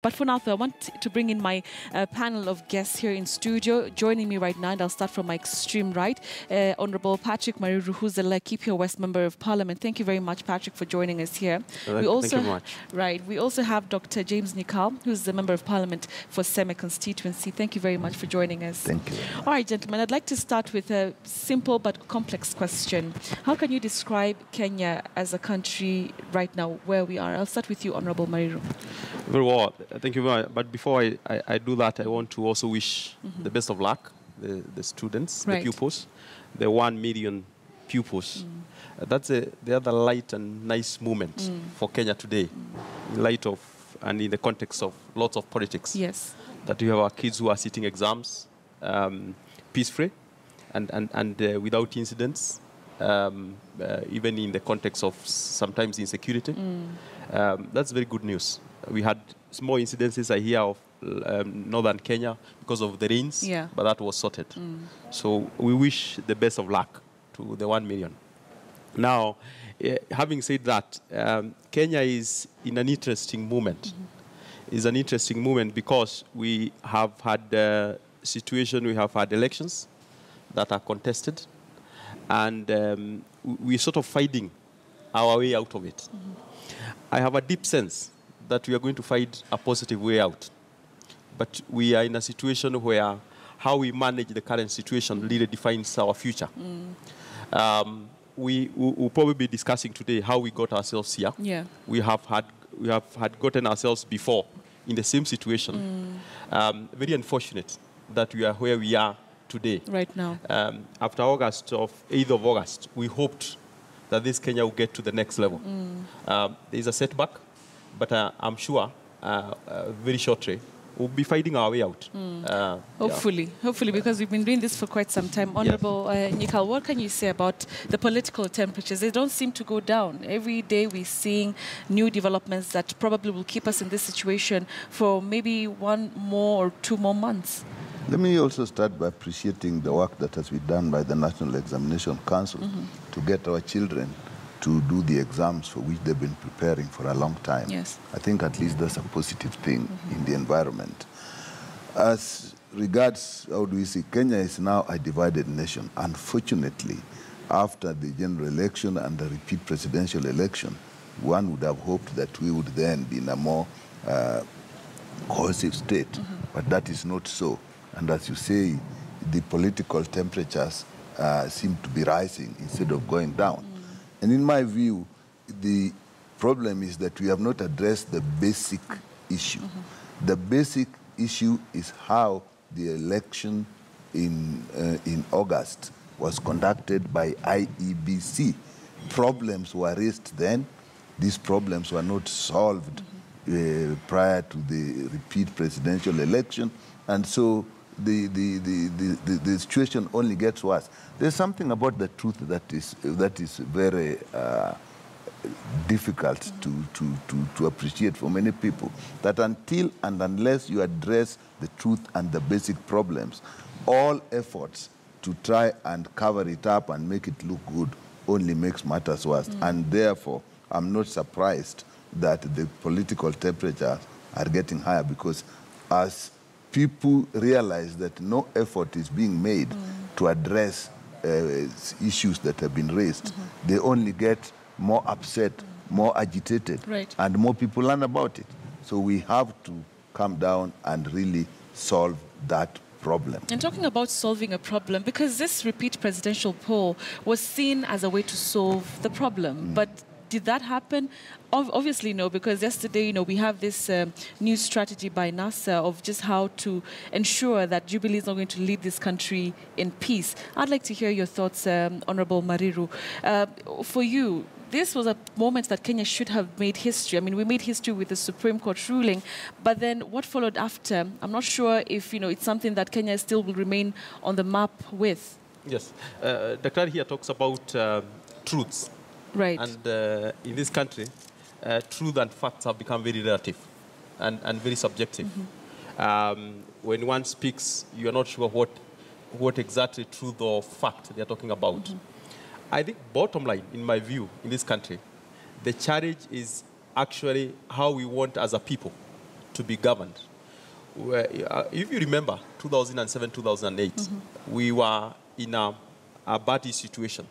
But for now, though, I want to bring in my panel of guests here in studio. Joining me right now, and I'll start from my extreme right, Honourable Patrick Mariru, who's the Laikipia West Member of Parliament. Thank you very much, Patrick, for joining us here. Thank you very much. Right. We also have Dr. James Nikal, who's the Member of Parliament for Seme constituency. Thank you very much for joining us. Thank you. All right, gentlemen, I'd like to start with a simple but complex question. How can you describe Kenya as a country right now, where we are? I'll start with you, Honourable Mariru. Very well. Thank you very much. But before I do that, I want to also wish the best of luck, the students, Right. the pupils, the 1 million pupils. That's the other light and nice moment for Kenya today, in light of and in the context of lots of politics. Yes. That we have our kids who are sitting exams peace-free and without incidents, even in the context of sometimes insecurity. That's very good news. We had small incidences, I hear, of northern Kenya because of the rains, but that was sorted. So we wish the best of luck to the 1 million. Now, having said that, Kenya is in an interesting moment. It's an interesting moment because we have had a situation, we have had elections that are contested, and we're sort of fighting our way out of it. I have a deep sense that we are going to find a positive way out. But we are in a situation where how we manage the current situation really defines our future. We will probably be discussing today how we got ourselves here. Yeah. We have had gotten ourselves before in the same situation. Very unfortunate that we are where we are today. Right now. After 8th of August, we hoped that this Kenya will get to the next level. There is a setback, but I'm sure very shortly we'll be finding our way out. Hopefully, because we've been doing this for quite some time. Honourable Nikal, what can you say about the political temperatures? They don't seem to go down. Every day we're seeing new developments that probably will keep us in this situation for maybe 1 more or 2 more months. Let me also start by appreciating the work that has been done by the National Examination Council to get our children to do the exams for which they've been preparing for a long time. Yes. I think at least that's a positive thing in the environment. As regards, how do we see, Kenya is now a divided nation. Unfortunately, after the general election and the repeat presidential election, one would have hoped that we would then be in a more cohesive state, but that is not so. And as you say, the political temperatures seem to be rising instead of going down. And in my view, the problem is that we have not addressed the basic issue. The basic issue is how the election in August was conducted by IEBC. Problems were raised then. These problems were not solved prior to the repeat presidential election. And so the situation only gets worse. There's something about the truth that is very difficult to appreciate for many people, that until and unless you address the truth and the basic problems, all efforts to try and cover it up and make it look good only makes matters worse. And therefore, I'm not surprised that the political temperatures are getting higher, because as people realize that no effort is being made to address issues that have been raised, they only get more upset, more agitated, and more people learn about it. So we have to come down and really solve that problem. And talking about solving a problem, because this repeat presidential poll was seen as a way to solve the problem, but did that happen? Obviously no, because yesterday, we have this new strategy by NASA of just how to ensure that Jubilee is not going to lead this country in peace. I'd like to hear your thoughts, Honourable Mariru. For you, this was a moment that Kenya should have made history. I mean, we made history with the Supreme Court ruling, but then what followed after? I'm not sure if, it's something that Kenya still will remain on the map with. Yes. Dr. here talks about truths. Right. And in this country, truth and facts have become very relative and very subjective. When one speaks, you're not sure what exactly truth or fact they're talking about. I think bottom line, in my view, in this country, the challenge is actually how we want as a people to be governed. If you remember, 2007, 2008, we were in a bad situation.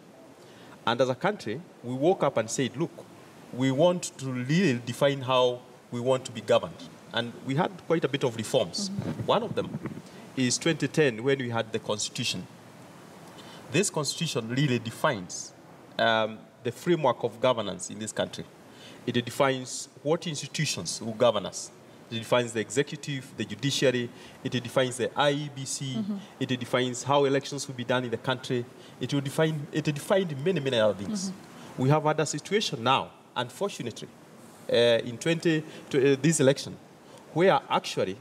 And as a country, we woke up and said, look, we want to really define how we want to be governed. And we had quite a bit of reforms. One of them is 2010, when we had the Constitution. This Constitution really defines the framework of governance in this country. It defines what institutions will govern us. It defines the executive, the judiciary. It defines the IEBC. It defines how elections will be done in the country. It defined many, many other things. We have had a situation now, unfortunately, in this election, where actually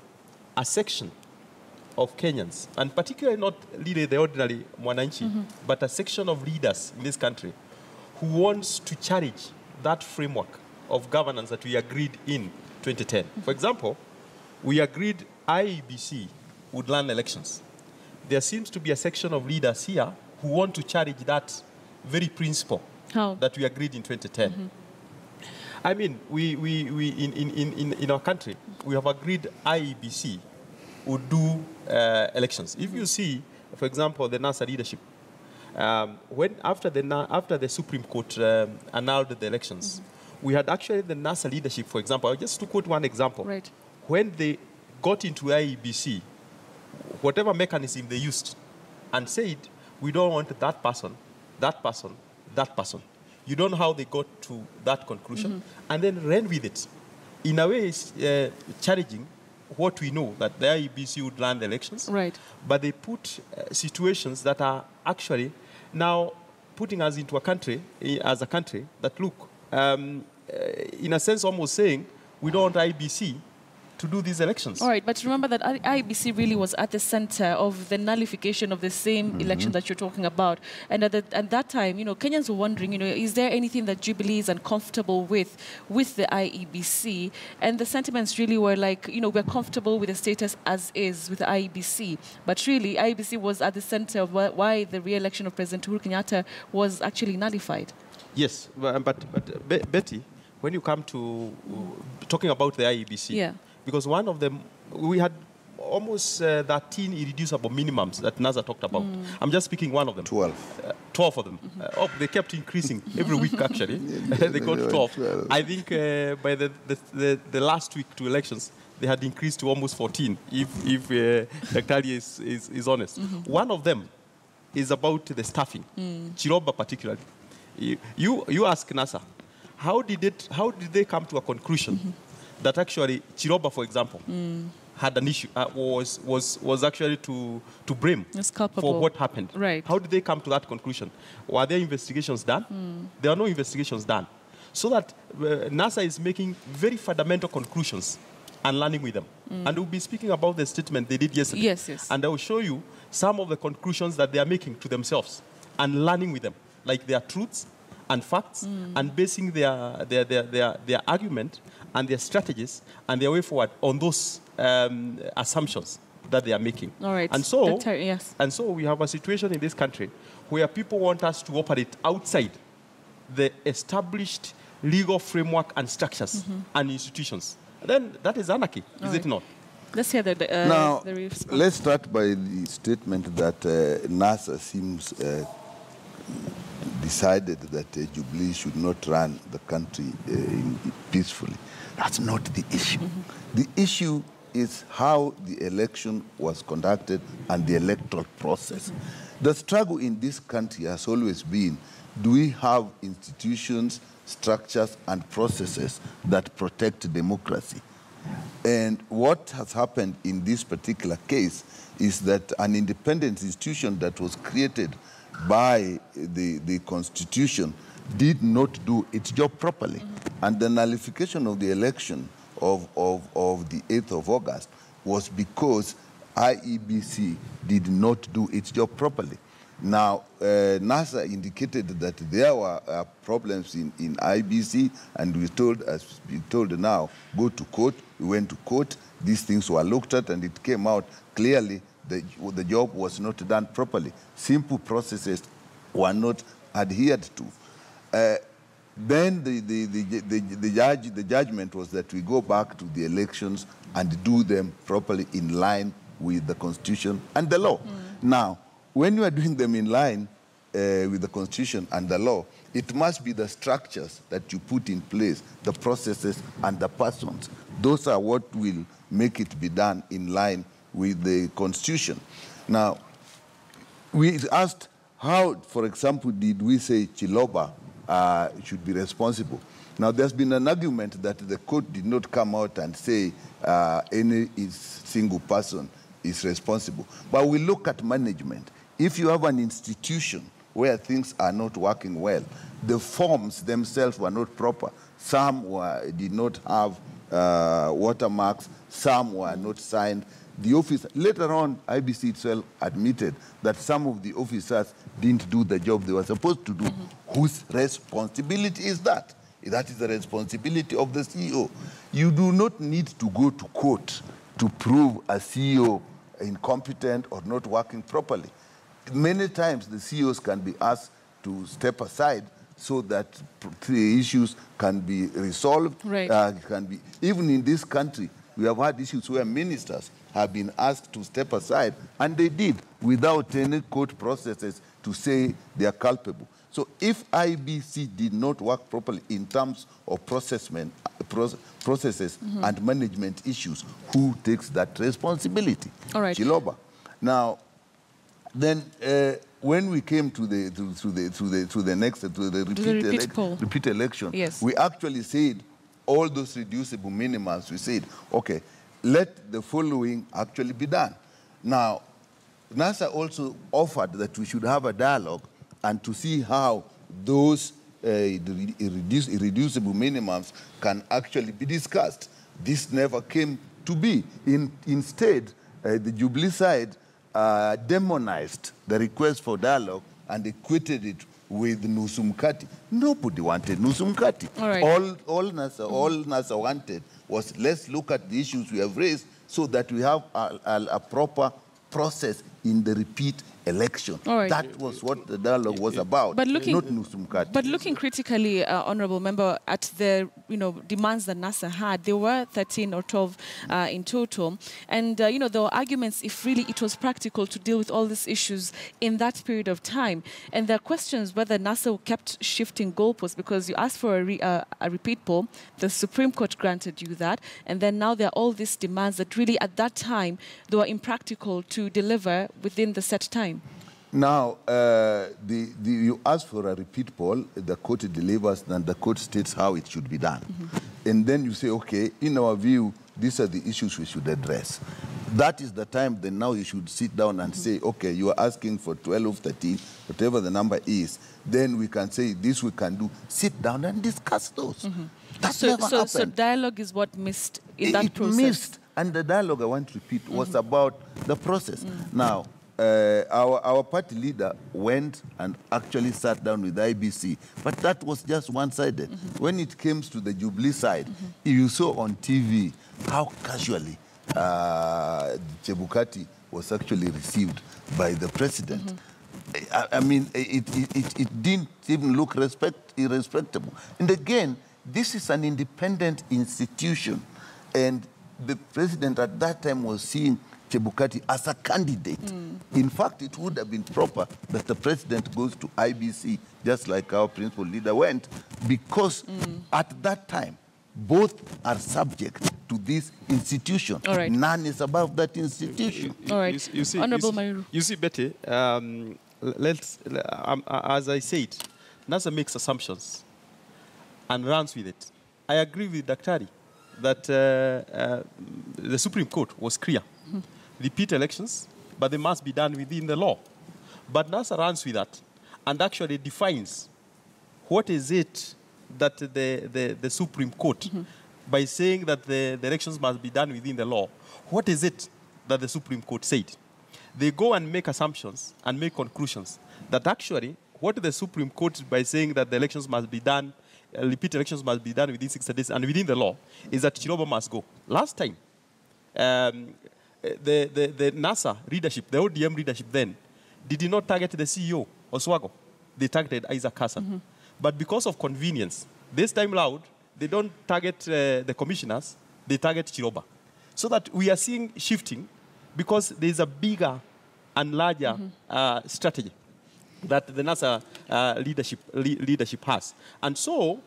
a section of Kenyans, and particularly not really the ordinary mwananchi, but a section of leaders in this country who wants to challenge that framework of governance that we agreed in 2010. For example, we agreed IEBC would run elections. There seems to be a section of leaders here who want to challenge that very principle that we agreed in 2010. I mean, in our country, we have agreed IEBC would do elections. If you see, for example, the NASA leadership, after the Supreme Court annulled the elections, we had actually the NASA leadership, for example, just to quote one example, right. When they got into IEBC, whatever mechanism they used, and said, we don't want that person, that person, that person. You don't know how they got to that conclusion, and then ran with it. In a way, it's challenging what we know, that the IEBC would run the elections, right. But they put situations that are actually now putting us into a country, as a country, that look, in a sense almost saying, we don't want IEBC to do these elections. All right, but remember that IEBC really was at the center of the nullification of the same election that you're talking about. And at that time, Kenyans were wondering, is there anything that Jubilee is uncomfortable with the IEBC? And the sentiments really were like, we're comfortable with the status as is with the IEBC. But really, IEBC was at the center of why the re-election of President Uhuru Kenyatta was actually nullified. Yes, but Betty, when you come to talking about the IEBC, because one of them, we had almost 13 irreducible minimums that NASA talked about. I'm just picking one of them. 12. 12 of them. They kept increasing every week, actually. They got 12. I think by the last week to elections, they had increased to almost 14, if Dr. Ali is honest. One of them is about the staffing, Chiroba particularly. You ask NASA, how did they come to a conclusion that actually Chiroba, for example, had an issue, was actually to blame for what happened? Right. How did they come to that conclusion? Were there investigations done? There are no investigations done. So that NASA is making very fundamental conclusions and learning with them. And we'll be speaking about the statement they did yesterday. Yes. And I will show you some of the conclusions that they are making to themselves and learning with them, like their truths and facts, and basing their argument and their strategies and their way forward on those assumptions that they are making. All right. And so, yes. And so we have a situation in this country where people want us to operate outside the established legal framework and structures and institutions. Then that is anarchy, is it not? Let's hear now, the response. Let's start by the statement that NASA seems decided that Jubilee should not run the country peacefully. That's not the issue. The issue is how the election was conducted and the electoral process. The struggle in this country has always been, do we have institutions, structures, and processes that protect democracy? And what has happened in this particular case is that an independent institution that was created by the Constitution did not do its job properly. And the nullification of the election of the 8th of August was because IEBC did not do its job properly. Now, NASA indicated that there were problems in IEBC, and we told, as we told now, go to court. We went to court. These things were looked at, and it came out clearly the job was not done properly. Simple processes were not adhered to. Then the judgment was that we go back to the elections and do them properly in line with the Constitution and the law. Now, when you are doing them in line with the Constitution and the law, it must be the structures that you put in place, the processes and the persons. Those are what will make it be done in line with the Constitution. Now, we asked how, for example, did we say Chiloba should be responsible? Now, there's been an argument that the court did not come out and say any single person is responsible. But we look at management. If you have an institution where things are not working well, the forms themselves were not proper. Some did not have watermarks, some were not signed. The office, later on, IBC itself admitted that some of the officers didn't do the job they were supposed to do. Whose responsibility is that? That is the responsibility of the CEO. You do not need to go to court to prove a CEO incompetent or not working properly. Many times the CEOs can be asked to step aside so that the issues can be resolved. Right. Even in this country, we have had issues where ministers have been asked to step aside, and they did without any court processes to say they are culpable. So if IBC did not work properly in terms of processes and management issues, who takes that responsibility? All right. Chiloba. Now, then when we came to the repeat election, yes, we actually said all those reducible minimums. We said, okay, let the following actually be done. Now, NASA also offered that we should have a dialogue and to see how those irreducible minimums can actually be discussed. This never came to be. Instead, the Jubilee side demonized the request for dialogue and equated it with Nusumkati. Nobody wanted Nusumkati. All right. All NASA wanted was, let's look at the issues we have raised so that we have a proper process in the repeat election. Right. That was what the dialogue was about, not Nusumkati. But looking critically, Honourable Member, at the demands that NASA had, there were 13 or 12 in total. And there were arguments if really it was practical to deal with all these issues in that period of time. And there are questions whether NASA kept shifting goalposts, because you asked for a repeat poll, the Supreme Court granted you that, and then now there are all these demands that really at that time they were impractical to deliver within the set time. Now, you ask for a repeat poll, the court delivers, and the court states how it should be done. And then you say, okay, in our view, these are the issues we should address. That is the time then now you should sit down and say, okay, you are asking for 12, 13, whatever the number is. Then we can say, this we can do. Sit down and discuss those. That never happened. So dialogue is what missed in that process? It missed. And the dialogue, I want to repeat, was about the process. Now, our party leader went and actually sat down with IBC, but that was just one-sided. When it came to the Jubilee side, you saw on TV how casually Chebukati was actually received by the president. I mean, it didn't even look irrespectable. And again, this is an independent institution, and the president at that time was seeing Chebukati as a candidate. In fact, it would have been proper that the president goes to IBC, just like our principal leader went, because at that time, both are subject to this institution. All right. None is above that institution. All right. Honourable Mairu. You see, Betty, as I said, NASA makes assumptions and runs with it. I agree with Daktari that the Supreme Court was clear. Repeat elections, but they must be done within the law. But NASA runs with that and actually defines what is it that the Supreme Court, by saying that the elections must be done within the law, what is it that the Supreme Court said? They go and make assumptions and make conclusions that actually what the Supreme Court, by saying that the elections must be done, repeat elections must be done within 60 days and within the law, is that Chiloba must go. Last time, the NASA leadership, the ODM leadership then, did not target the CEO, Oswago. They targeted Isaac Hassan. But because of convenience, this time loud, they don't target the commissioners, they target Chiroba. So that we are seeing shifting because there is a bigger and larger strategy that the NASA leadership has. And so,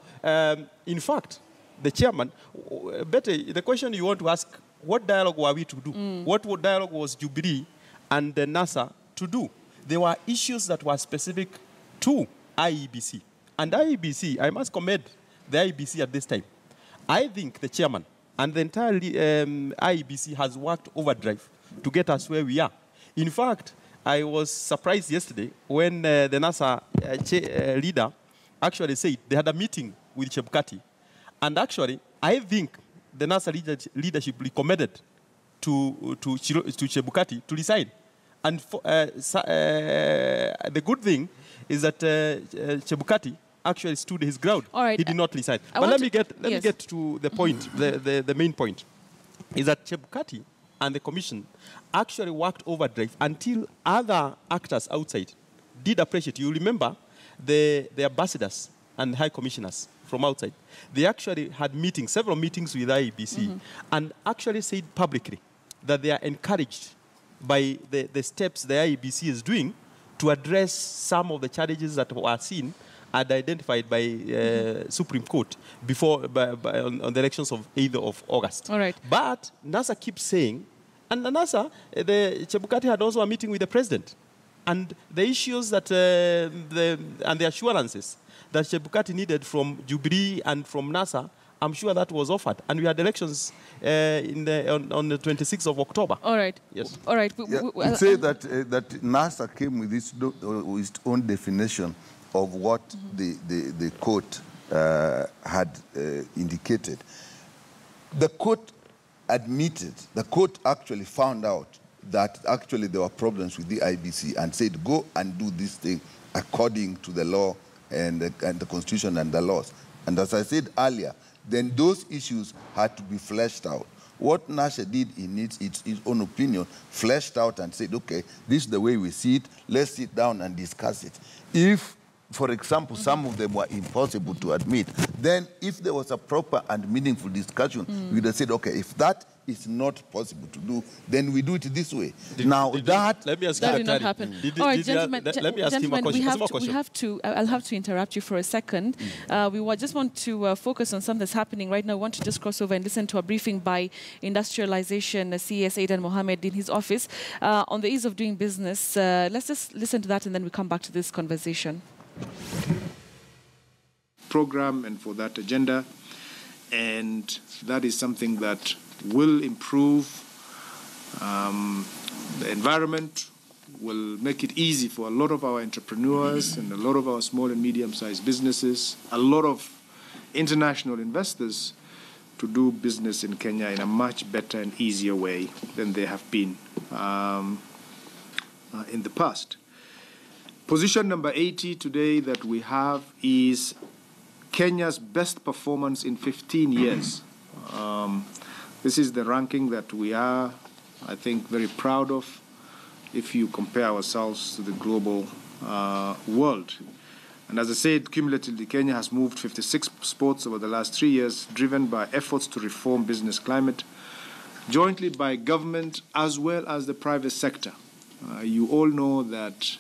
in fact, the chairman, Betty, the question you want to ask, what dialogue were we to do? What dialogue was Jubilee and the NASA to do? There were issues that were specific to IEBC. And IEBC, I must commend the IEBC at this time. I think the chairman and the entire IEBC has worked overdrive to get us where we are. In fact, I was surprised yesterday when the NASA leader actually said they had a meeting with Chebukati. And actually, I think the NASA leadership recommended to Chebukati to resign. And the good thing is that Chebukati actually stood his ground. All right. He did not resign. But let me get to the point, the main point, is that Chebukati and the commission actually worked overdrive until other actors outside did appreciate. You remember the ambassadors and high commissioners from outside. They actually had meetings, several meetings with IEBC, and actually said publicly that they are encouraged by the steps the IEBC is doing to address some of the challenges that were seen and identified by Supreme Court before on the elections of 8th of August. All right. But NASA keeps saying, and the NASA, the Chebukati had also a meeting with the president, and the issues that and the assurances that Chebukati needed from Jubilee and from NASA, I'm sure that was offered. And we had elections on the 26th of October. All right. Yes. All right. You say that NASA came with its own definition of what the court had indicated. The court admitted, the court actually found out that actually there were problems with the IBC and said, go and do this thing according to the law and the Constitution and the laws. And as I said earlier, then those issues had to be fleshed out. What NASA did in its own opinion, fleshed out and said, okay, this is the way we see it, let's sit down and discuss it. If, for example, some of them were impossible to admit, then if there was a proper and meaningful discussion, we would have said, okay, if that is not possible to do, then we do it this way. Let me ask that did not happen. All right, gentlemen, let me ask him a question. I'll have to interrupt you for a second. We just want to focus on something that's happening right now. We want to just cross over and listen to a briefing by Industrialization CES Aidan Mohammed in his office on the ease of doing business. Let's just listen to that and then we come back to this conversation. Program and for that agenda, and that is something that will improve the environment, will make it easy for a lot of our entrepreneurs and a lot of our small and medium-sized businesses, a lot of international investors to do business in Kenya in a much better and easier way than they have been in the past. Position number 80 today that we have is Kenya's best performance in 15 years. This is the ranking that we are, I think, very proud of if you compare ourselves to the global world. And as I said, cumulatively, Kenya has moved 56 spots over the last 3 years, driven by efforts to reform business climate, jointly by government as well as the private sector. You all know that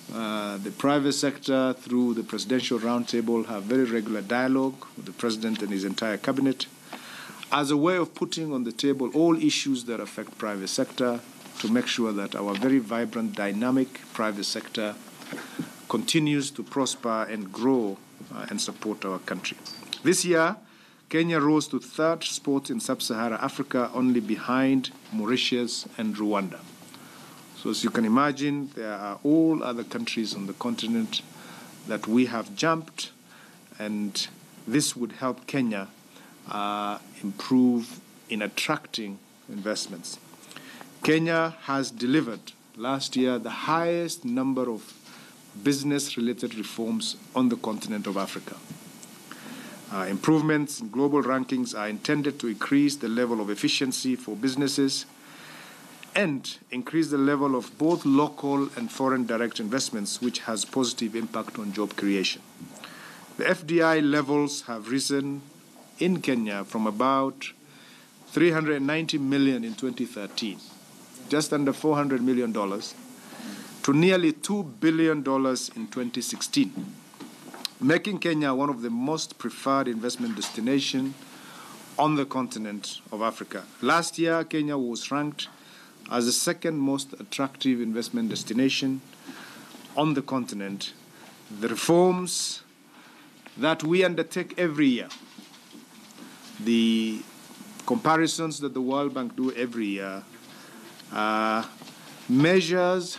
the private sector, through the Presidential Roundtable, have very regular dialogue with the President and his entire cabinet as a way of putting on the table all issues that affect private sector to make sure that our very vibrant, dynamic private sector continues to prosper and grow and support our country. This year, Kenya rose to third spot in sub-Saharan Africa, only behind Mauritius and Rwanda. So as you can imagine, there are all other countries on the continent that we have jumped, and this would help Kenya improve in attracting investments. Kenya has delivered last year the highest number of business-related reforms on the continent of Africa. Improvements in global rankings are intended to increase the level of efficiency for businesses and increase the level of both local and foreign direct investments, which has positive impact on job creation. The FDI levels have risen in Kenya from about 390 million in 2013, just under $400 million, to nearly $2 billion in 2016, making Kenya one of the most preferred investment destinations on the continent of Africa. Last year, Kenya was ranked as the second most attractive investment destination on the continent. The reforms that we undertake every year, the comparisons that the World Bank do every year, measures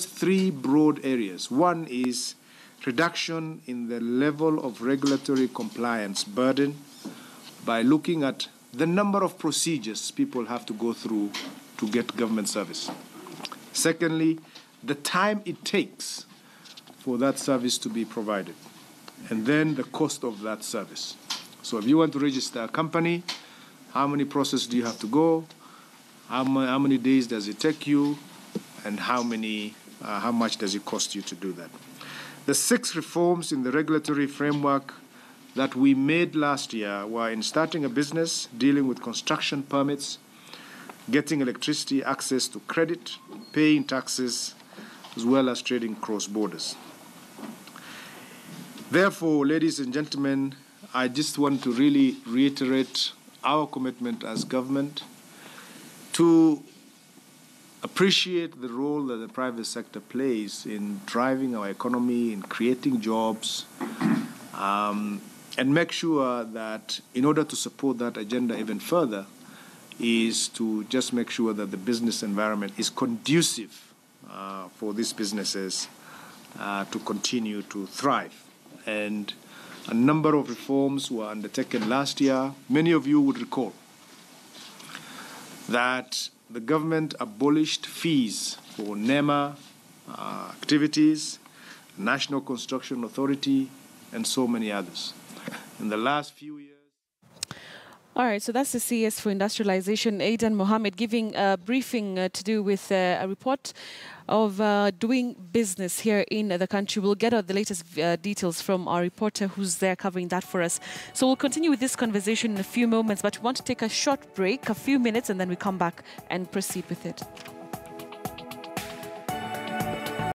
three broad areas. One is reduction in the level of regulatory compliance burden by looking at the number of procedures people have to go through to get government service. Secondly, the time it takes for that service to be provided, and then the cost of that service. So if you want to register a company, how many processes do you have to go? How many days does it take you? And how much does it cost you to do that? The 6 reforms in the regulatory framework that we made last year were in starting a business, dealing with construction permits, getting electricity access to credit, paying taxes, as well as trading cross borders. Therefore, ladies and gentlemen, I just want to really reiterate our commitment as government to appreciate the role that the private sector plays in driving our economy, in creating jobs, and make sure that in order to support that agenda even further is to just make sure that the business environment is conducive for these businesses to continue to thrive. And a number of reforms were undertaken last year. Many of you would recall that the government abolished fees for NEMA activities, National Construction Authority, and so many others. In the last few years. All right, so that's the CS for Industrialization, Aidan Mohammed, giving a briefing to do with a report of doing business here in the country. We'll get the latest details from our reporter who's there covering that for us. So we'll continue with this conversation in a few moments, but we want to take a short break, a few minutes, and then we come back and proceed with it.